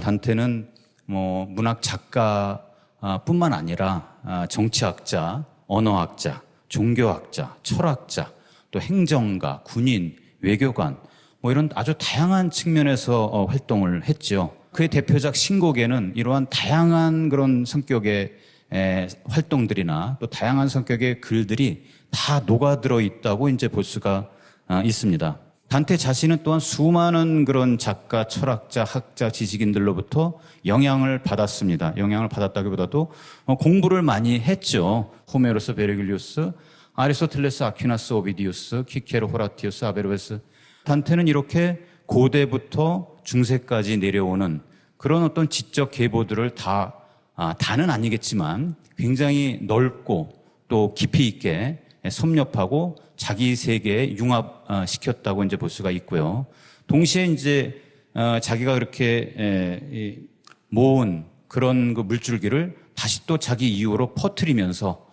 단테는 뭐 문학 작가뿐만 아니라 정치학자, 언어학자, 종교학자, 철학자, 또 행정가, 군인, 외교관 뭐 이런 아주 다양한 측면에서 활동을 했죠. 그의 대표작 신곡에는 이러한 다양한 그런 성격의 활동들이나 또 다양한 성격의 글들이 다 녹아들어 있다고 이제 볼 수가 있습니다. 단테 자신은 또한 수많은 그런 작가, 철학자, 학자, 지식인들로부터 영향을 받았습니다. 영향을 받았다기보다도 공부를 많이 했죠. 호메로스, 베르길리우스, 아리스토텔레스, 아퀴나스, 오비디우스, 키케로, 호라티우스, 아베르베스. 단테는 이렇게 고대부터 중세까지 내려오는 그런 어떤 지적 계보들을 다는 아니겠지만 굉장히 넓고 또 깊이 있게 섭렵하고 자기 세계에 융합시켰다고 이제 볼 수가 있고요. 동시에 이제 자기가 그렇게 모은 그런 그 물줄기를 다시 또 자기 이유로 퍼뜨리면서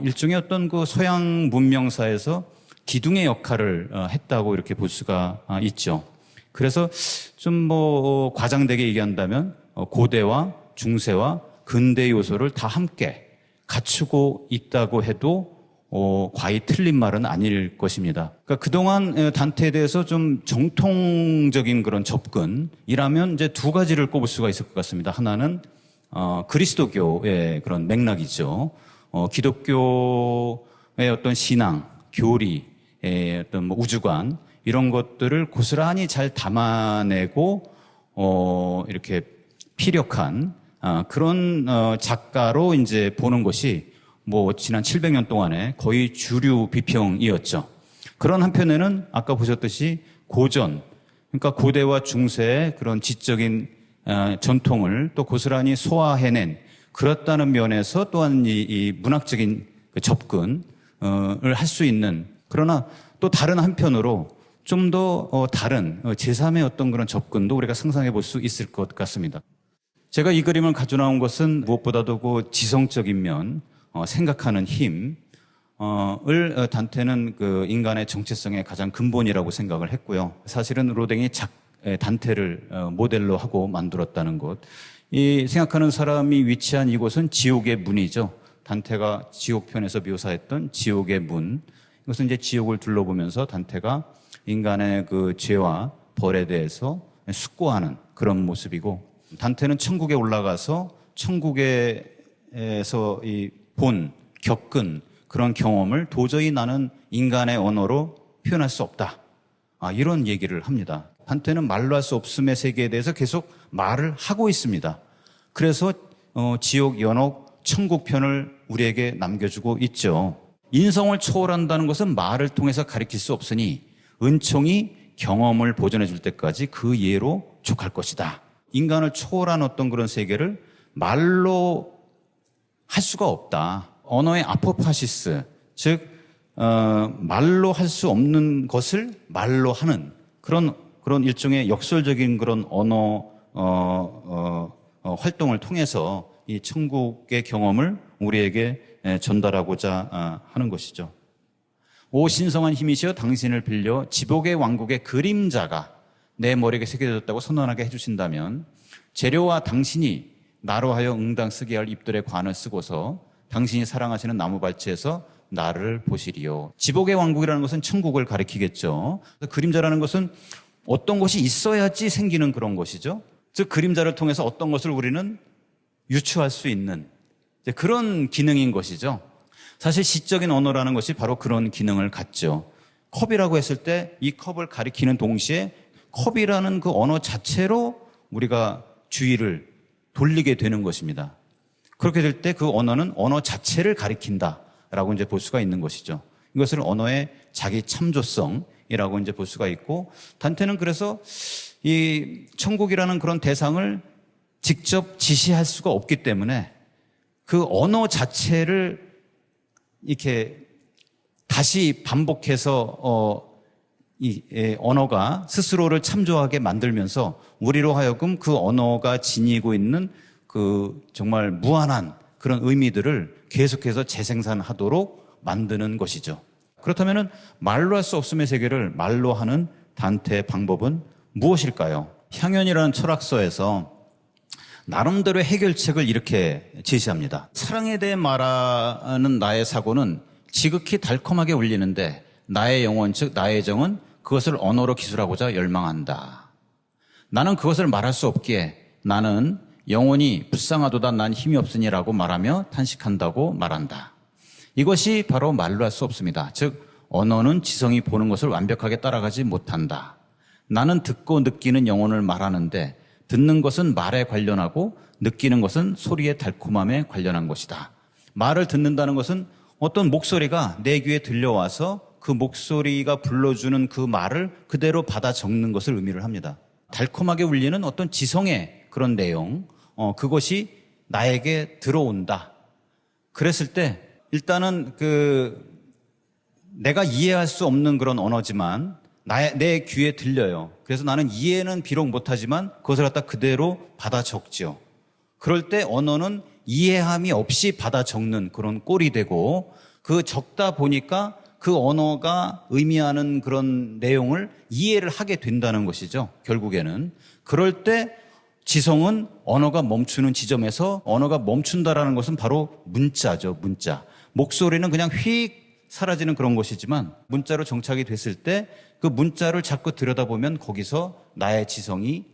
일종의 어떤 그 서양 문명사에서 기둥의 역할을 했다고 이렇게 볼 수가 있죠. 그래서 좀 뭐 과장되게 얘기한다면 고대와 중세와 근대 요소를 다 함께 갖추고 있다고 해도 과히 틀린 말은 아닐 것입니다. 그러니까 그동안 단테에 대해서 좀 정통적인 그런 접근이라면 이제 두 가지를 꼽을 수가 있을 것 같습니다. 하나는 그리스도교의 그런 맥락이죠. 기독교의 어떤 신앙, 교리, 어떤 뭐 우주관 이런 것들을 고스란히 잘 담아내고 이렇게 피력한 그런 작가로 이제 보는 것이 뭐 지난 700년 동안에 거의 주류 비평이었죠. 그런 한편에는 아까 보셨듯이 고전, 그러니까 고대와 중세의 그런 지적인 전통을 또 고스란히 소화해낸 그렇다는 면에서 또한 이 문학적인 접근을 할 수 있는, 그러나 또 다른 한편으로 좀 더 다른 제3의 어떤 그런 접근도 우리가 상상해 볼 수 있을 것 같습니다. 제가 이 그림을 가져 나온 것은 무엇보다도 그 지성적인 면, 생각하는 힘을 단테는 그 인간의 정체성의 가장 근본이라고 생각을 했고요. 사실은 로댕이 단테를 모델로 하고 만들었다는 것. 이 생각하는 사람이 위치한 이곳은 지옥의 문이죠. 단테가 지옥편에서 묘사했던 지옥의 문. 이것은 이제 지옥을 둘러보면서 단테가 인간의 그 죄와 벌에 대해서 숙고하는 그런 모습이고, 단테는 천국에 올라가서 천국에서 겪은 그런 경험을 도저히 나는 인간의 언어로 표현할 수 없다. 이런 얘기를 합니다. 단테는 말로 할 수 없음의 세계에 대해서 계속 말을 하고 있습니다. 그래서 지옥, 연옥, 천국편을 우리에게 남겨주고 있죠. 인성을 초월한다는 것은 말을 통해서 가리킬 수 없으니 은총이 경험을 보존해 줄 때까지 그 예로 족할 것이다. 인간을 초월한 어떤 그런 세계를 말로 할 수가 없다. 언어의 아포파시스, 즉 말로 할 수 없는 것을 말로 하는 그런 일종의 역설적인 그런 언어 활동을 통해서 이 천국의 경험을 우리에게 전달하고자 하는 것이죠. 오 신성한 힘이시여 당신을 빌려 지복의 왕국의 그림자가 내 머리에 새겨졌다고 선언하게 해주신다면 재료와 당신이 나로 하여 응당 쓰게 할 잎들의 관을 쓰고서 당신이 사랑하시는 나무발치에서 나를 보시리요. 지복의 왕국이라는 것은 천국을 가리키겠죠. 그림자라는 것은 어떤 것이 있어야지 생기는 그런 것이죠. 즉 그림자를 통해서 어떤 것을 우리는 유추할 수 있는 그런 기능인 것이죠. 사실 시적인 언어라는 것이 바로 그런 기능을 갖죠. 컵이라고 했을 때 이 컵을 가리키는 동시에 컵이라는 그 언어 자체로 우리가 주의를 돌리게 되는 것입니다. 그렇게 될 때 그 언어는 언어 자체를 가리킨다라고 이제 볼 수가 있는 것이죠. 이것을 언어의 자기 참조성이라고 이제 볼 수가 있고, 단테는 그래서 이 천국이라는 그런 대상을 직접 지시할 수가 없기 때문에 그 언어 자체를 이렇게 다시 반복해서 이 언어가 스스로를 참조하게 만들면서 우리로 하여금 그 언어가 지니고 있는 그 정말 무한한 그런 의미들을 계속해서 재생산하도록 만드는 것이죠. 그렇다면 말로 할 수 없음의 세계를 말로 하는 단테의 방법은 무엇일까요? 향연이라는 철학서에서 나름대로 해결책을 이렇게 제시합니다. 사랑에 대해 말하는 나의 사고는 지극히 달콤하게 울리는데 나의 영혼 즉 나의 정은 그것을 언어로 기술하고자 열망한다. 나는 그것을 말할 수 없기에 나는 영혼이 불쌍하도다 난 힘이 없으니라고 말하며 탄식한다고 말한다. 이것이 바로 말로 할 수 없습니다. 즉 언어는 지성이 보는 것을 완벽하게 따라가지 못한다. 나는 듣고 느끼는 영혼을 말하는데 듣는 것은 말에 관련하고 느끼는 것은 소리의 달콤함에 관련한 것이다. 말을 듣는다는 것은 어떤 목소리가 내 귀에 들려와서 그 목소리가 불러주는 그 말을 그대로 받아 적는 것을 의미를 합니다. 달콤하게 울리는 어떤 지성의 그런 내용, 그것이 나에게 들어온다. 그랬을 때 일단은 내가 이해할 수 없는 그런 언어지만 내 귀에 들려요. 그래서 나는 이해는 비록 못하지만 그것을 갖다 그대로 받아 적죠. 그럴 때 언어는 이해함이 없이 받아 적는 그런 꼴이 되고 그 적다 보니까 그 언어가 의미하는 그런 내용을 이해를 하게 된다는 것이죠. 결국에는. 그럴 때 지성은 언어가 멈추는 지점에서 언어가 멈춘다라는 것은 바로 문자죠. 문자. 목소리는 그냥 휙 사라지는 그런 것이지만 문자로 정착이 됐을 때 그 문자를 자꾸 들여다보면 거기서 나의 지성이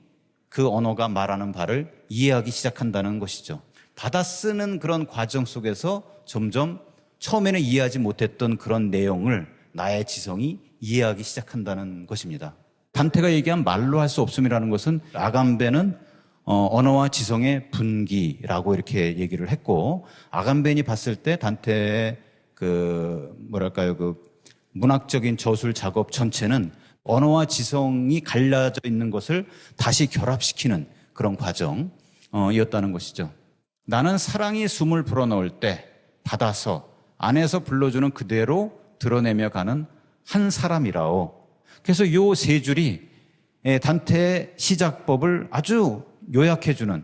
그 언어가 말하는 바를 이해하기 시작한다는 것이죠. 받아쓰는 그런 과정 속에서 점점 처음에는 이해하지 못했던 그런 내용을 나의 지성이 이해하기 시작한다는 것입니다. 단테가 얘기한 말로 할 수 없음이라는 것은 아감베는 언어와 지성의 분기라고 이렇게 얘기를 했고 아감벤이 봤을 때 단테의 그 문학적인 저술 작업 전체는 언어와 지성이 갈라져 있는 것을 다시 결합시키는 그런 과정이었다는 것이죠. 나는 사랑이 숨을 불어넣을 때 받아서 안에서 불러주는 그대로 드러내며 가는 한 사람이라오. 그래서 이 세 줄이 단테의 시작법을 아주 요약해주는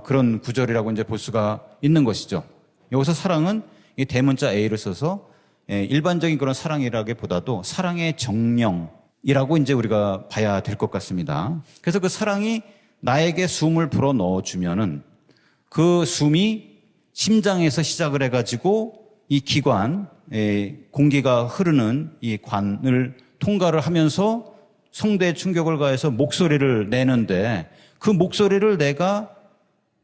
그런 구절이라고 이제 볼 수가 있는 것이죠. 여기서 사랑은 이 대문자 A를 써서 일반적인 그런 사랑이라기보다도 사랑의 정령이라고 이제 우리가 봐야 될 것 같습니다. 그래서 그 사랑이 나에게 숨을 불어 넣어주면은 그 숨이 심장에서 시작을 해가지고 이 기관, 공기가 흐르는 이 관을 통과를 하면서 성대에 충격을 가해서 목소리를 내는데 그 목소리를 내가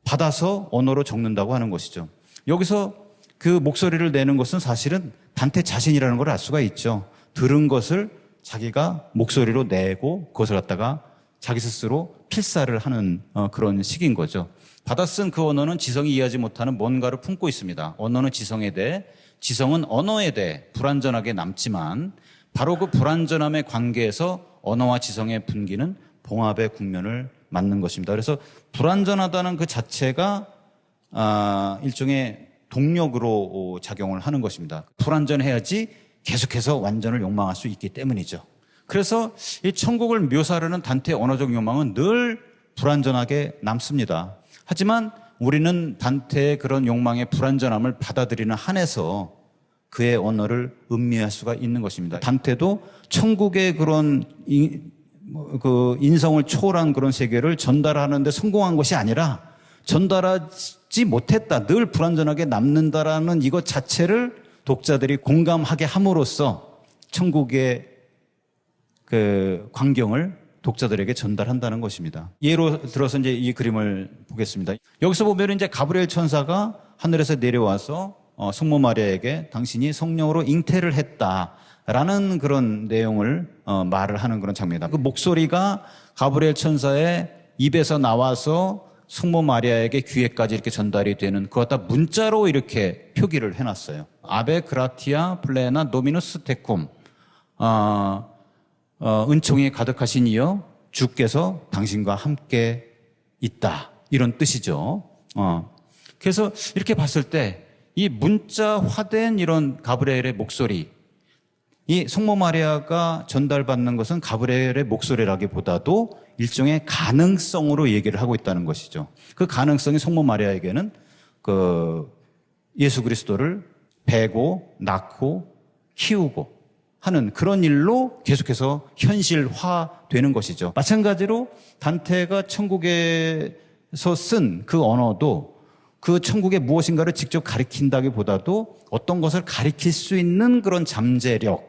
받아서 언어로 적는다고 하는 것이죠. 여기서 그 목소리를 내는 것은 사실은 단테 자신이라는 걸 알 수가 있죠. 들은 것을 자기가 목소리로 내고 그것을 갖다가 자기 스스로 필사를 하는 그런 식인 거죠. 받아쓴 그 언어는 지성이 이해하지 못하는 뭔가를 품고 있습니다. 언어는 지성에 대해, 지성은 언어에 대해 불완전하게 남지만 바로 그 불완전함의 관계에서 언어와 지성의 분기는 봉합의 국면을 맞는 것입니다. 그래서 불완전하다는 그 자체가 일종의 동력으로 작용을 하는 것입니다. 불완전해야지 계속해서 완전을 욕망할 수 있기 때문이죠. 그래서 이 천국을 묘사하려는 단테의 언어적 욕망은 늘 불완전하게 남습니다. 하지만 우리는 단테의 그런 욕망의 불완전함을 받아들이는 한에서 그의 언어를 음미할 수가 있는 것입니다. 단테도 천국의 그런 인성을 초월한 그런 세계를 전달하는 데 성공한 것이 아니라 전달하지 못했다, 늘 불완전하게 남는다라는 이것 자체를 독자들이 공감하게 함으로써 천국의 그 광경을 독자들에게 전달한다는 것입니다. 예로 들어서 이제 이 그림을 보겠습니다. 여기서 보면 이제 가브리엘 천사가 하늘에서 내려와서 성모 마리아에게 당신이 성령으로 잉태를 했다라는 그런 내용을 말을 하는 그런 장면이다. 그 목소리가 가브리엘 천사의 입에서 나와서 성모 마리아에게 귀에까지 이렇게 전달이 되는 그것 다 문자로 이렇게 표기를 해놨어요. 아베 그라티아 플레나 노미누스 테쿰. 은총이 가득하신 이여 주께서 당신과 함께 있다. 이런 뜻이죠. 그래서 이렇게 봤을 때 이 문자화된 이런 가브리엘의 목소리, 이 성모 마리아가 전달받는 것은 가브리엘의 목소리라기보다도 일종의 가능성으로 얘기를 하고 있다는 것이죠. 그 가능성이 성모 마리아에게는 그 예수 그리스도를 배고 낳고 키우고 하는 그런 일로 계속해서 현실화되는 것이죠. 마찬가지로 단테가 천국의 쓴 그 언어도 그 천국의 무엇인가를 직접 가리킨다기보다도 어떤 것을 가리킬 수 있는 그런 잠재력,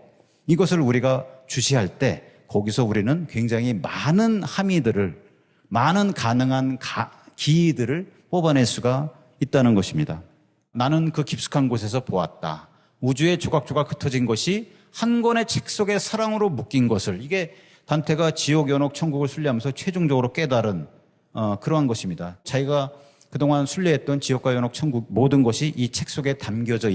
이것을 우리가 주시할 때 거기서 우리는 굉장히 많은 함의들을, 많은 가능한 기의들을 뽑아낼 수가 있다는 것입니다. 나는 그 깊숙한 곳에서 보았다. 우주의 조각조각 흩어진 것이 한 권의 책 속에 사랑으로 묶인 것을, 이게 단테가 지옥, 연옥, 천국을 순례하면서 최종적으로 깨달은 그러한 것입니다. 자기가 그동안 순례했던 지옥과 연옥, 천국 모든 것이 이 책 속에 담겨져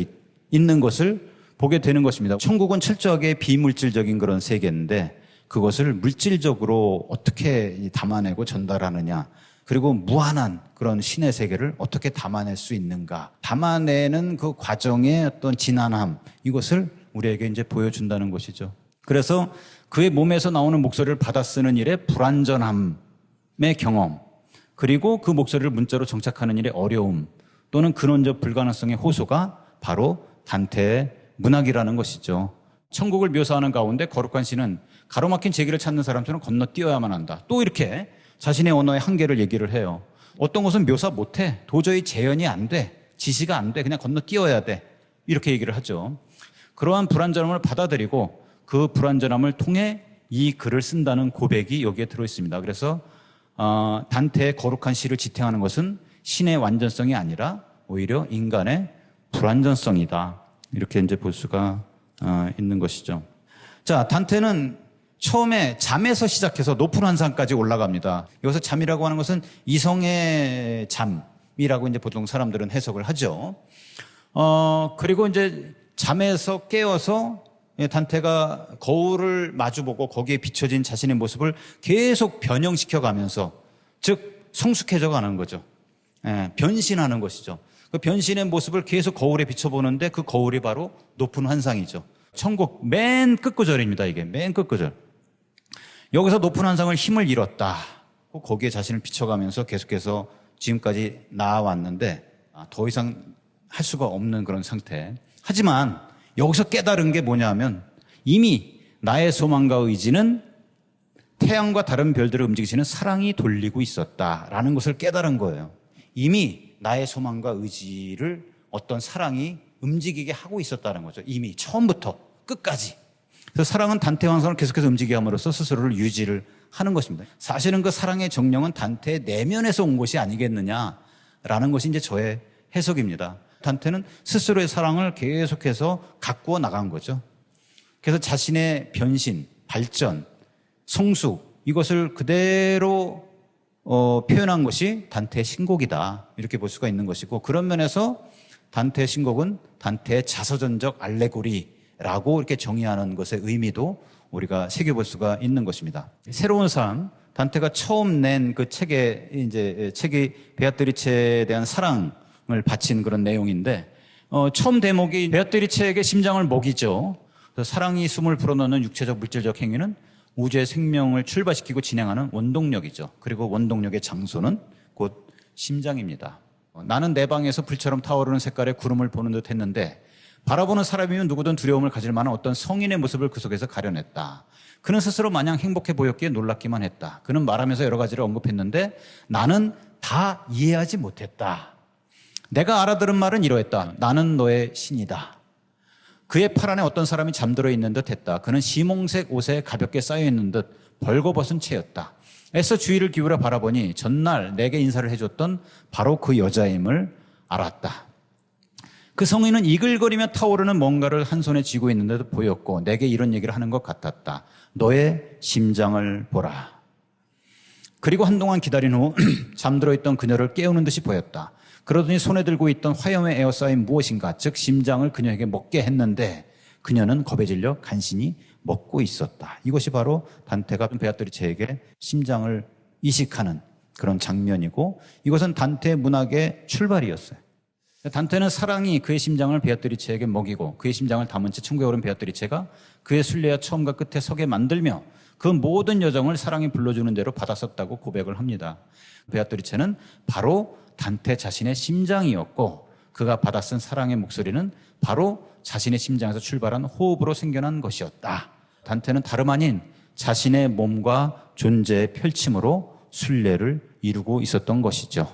있는 것을 보게 되는 것입니다. 천국은 철저하게 비물질적인 그런 세계인데 그것을 물질적으로 어떻게 담아내고 전달하느냐, 그리고 무한한 그런 신의 세계를 어떻게 담아낼 수 있는가, 담아내는 그 과정의 어떤 진한함, 이것을 우리에게 이제 보여준다는 것이죠. 그래서 그의 몸에서 나오는 목소리를 받아 쓰는 일의 불완전함의 경험, 그리고 그 목소리를 문자로 정착하는 일의 어려움 또는 근원적 불가능성의 호소가 바로 단테의 문학이라는 것이죠. 천국을 묘사하는 가운데 거룩한 시는 가로막힌 제기를 찾는 사람처럼 건너뛰어야만 한다. 또 이렇게 자신의 언어의 한계를 얘기를 해요. 어떤 것은 묘사 못해. 도저히 재현이 안 돼. 지시가 안 돼. 그냥 건너뛰어야 돼. 이렇게 얘기를 하죠. 그러한 불완전함을 받아들이고 그 불완전함을 통해 이 글을 쓴다는 고백이 여기에 들어있습니다. 그래서 단테의 거룩한 시를 지탱하는 것은 신의 완전성이 아니라 오히려 인간의 불완전성이다. 이렇게 이제 볼 수가 있는 것이죠. 자, 단테는 처음에 잠에서 시작해서 높은 환상까지 올라갑니다. 여기서 잠이라고 하는 것은 이성의 잠이라고 이제 보통 사람들은 해석을 하죠. 그리고 이제 잠에서 깨어서 단테가 거울을 마주보고 거기에 비춰진 자신의 모습을 계속 변형시켜 가면서, 즉 성숙해져 가는 거죠. 변신하는 것이죠. 그 변신의 모습을 계속 거울에 비춰보는데 그 거울이 바로 높은 환상이죠. 천국 맨 끝구절입니다. 이게 맨 끝구절. 여기서 높은 환상을 힘을 잃었다. 거기에 자신을 비춰가면서 계속해서 지금까지 나아왔는데 더 이상 할 수가 없는 그런 상태. 하지만 여기서 깨달은 게 뭐냐 하면 이미 나의 소망과 의지는 태양과 다른 별들을 움직이시는 사랑이 돌리고 있었다라는 것을 깨달은 거예요. 이미 나의 소망과 의지를 어떤 사랑이 움직이게 하고 있었다는 거죠. 이미 처음부터 끝까지. 그래서 사랑은 단테 왕성을 계속해서 움직이게 함으로써 스스로를 유지를 하는 것입니다. 사실은 그 사랑의 정령은 단테의 내면에서 온 것이 아니겠느냐라는 것이 이제 저의 해석입니다. 단테는 스스로의 사랑을 계속해서 가꾸어 나간 거죠. 그래서 자신의 변신, 발전, 성숙, 이것을 그대로 표현한 것이 단테의 신곡이다. 이렇게 볼 수가 있는 것이고, 그런 면에서 단테의 신곡은 단테의 자서전적 알레고리라고 이렇게 정의하는 것의 의미도 우리가 새겨볼 수가 있는 것입니다. 새로운 삶, 단테가 처음 낸 그 책이 베아트리체에 대한 사랑을 바친 그런 내용인데, 처음 대목이 베아트리체에게 심장을 먹이죠. 사랑이 숨을 불어넣는 육체적 물질적 행위는 우주의 생명을 출발시키고 진행하는 원동력이죠. 그리고 원동력의 장소는 곧 심장입니다. 나는 내 방에서 불처럼 타오르는 색깔의 구름을 보는 듯 했는데 바라보는 사람이면 누구든 두려움을 가질 만한 어떤 성인의 모습을 그 속에서 가려냈다. 그는 스스로 마냥 행복해 보였기에 놀랍기만 했다. 그는 말하면서 여러 가지를 언급했는데 나는 다 이해하지 못했다. 내가 알아들은 말은 이러했다. 나는 너의 신이다. 그의 팔 안에 어떤 사람이 잠들어 있는 듯 했다. 그는 시몽색 옷에 가볍게 쌓여 있는 듯 벌거벗은 채였다. 애써 주의를 기울여 바라보니 전날 내게 인사를 해줬던 바로 그 여자임을 알았다. 그 성인은 이글거리며 타오르는 뭔가를 한 손에 쥐고 있는 듯 보였고 내게 이런 얘기를 하는 것 같았다. 너의 심장을 보라. 그리고 한동안 기다린 후 잠들어 있던 그녀를 깨우는 듯이 보였다. 그러더니 손에 들고 있던 화염에 에워싸인 무엇인가, 즉 심장을 그녀에게 먹게 했는데 그녀는 겁에 질려 간신히 먹고 있었다. 이것이 바로 단테가 베아트리체에게 심장을 이식하는 그런 장면이고, 이것은 단테의 문학의 출발이었어요. 단테는 사랑이 그의 심장을 베아트리체에게 먹이고 그의 심장을 담은 채 천국에 오른 베아트리체가 그의 순례와 처음과 끝에 서게 만들며 그 모든 여정을 사랑이 불러주는 대로 받았었다고 고백을 합니다. 베아트리체는 바로 단테 자신의 심장이었고 그가 받아 쓴 사랑의 목소리는 바로 자신의 심장에서 출발한 호흡으로 생겨난 것이었다. 단테는 다름 아닌 자신의 몸과 존재의 펼침으로 순례를 이루고 있었던 것이죠.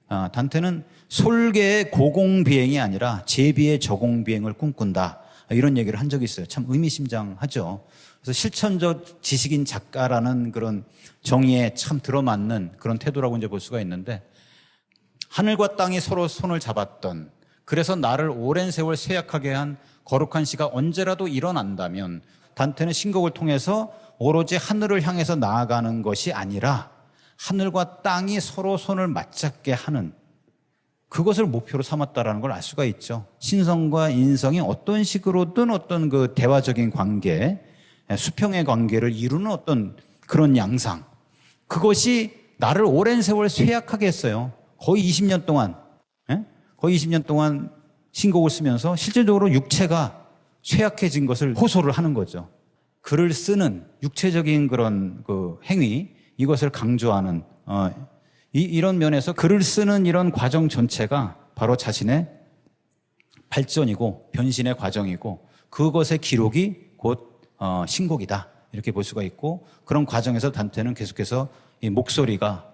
단테는 솔개의 고공비행이 아니라 제비의 저공비행을 꿈꾼다, 이런 얘기를 한 적이 있어요. 참 의미심장하죠. 그래서 실천적 지식인 작가라는 그런 정의에 참 들어맞는 그런 태도라고 이제 볼 수가 있는데, 하늘과 땅이 서로 손을 잡았던, 그래서 나를 오랜 세월 쇠약하게 한 거룩한 시가 언제라도 일어난다면 단테는 신곡을 통해서 오로지 하늘을 향해서 나아가는 것이 아니라 하늘과 땅이 서로 손을 맞잡게 하는 그것을 목표로 삼았다라는 걸 알 수가 있죠. 신성과 인성이 어떤 식으로든 어떤 그 대화적인 관계, 수평의 관계를 이루는 어떤 그런 양상, 그것이 나를 오랜 세월 쇠약하게 했어요. 거의 20년 동안, 거의 20년 동안 신곡을 쓰면서 실질적으로 육체가 쇠약해진 것을 호소를 하는 거죠. 글을 쓰는 육체적인 그런 그 행위, 이것을 강조하는 이런 면에서 글을 쓰는 이런 과정 전체가 바로 자신의 발전이고 변신의 과정이고, 그것의 기록이 곧 신곡이다, 이렇게 볼 수가 있고, 그런 과정에서 단테는 계속해서 이 목소리가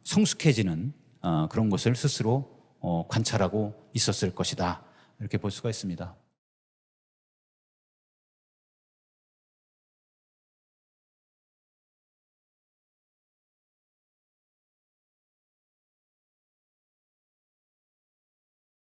성숙해지는 그런 것을 스스로 관찰하고 있었을 것이다, 이렇게 볼 수가 있습니다.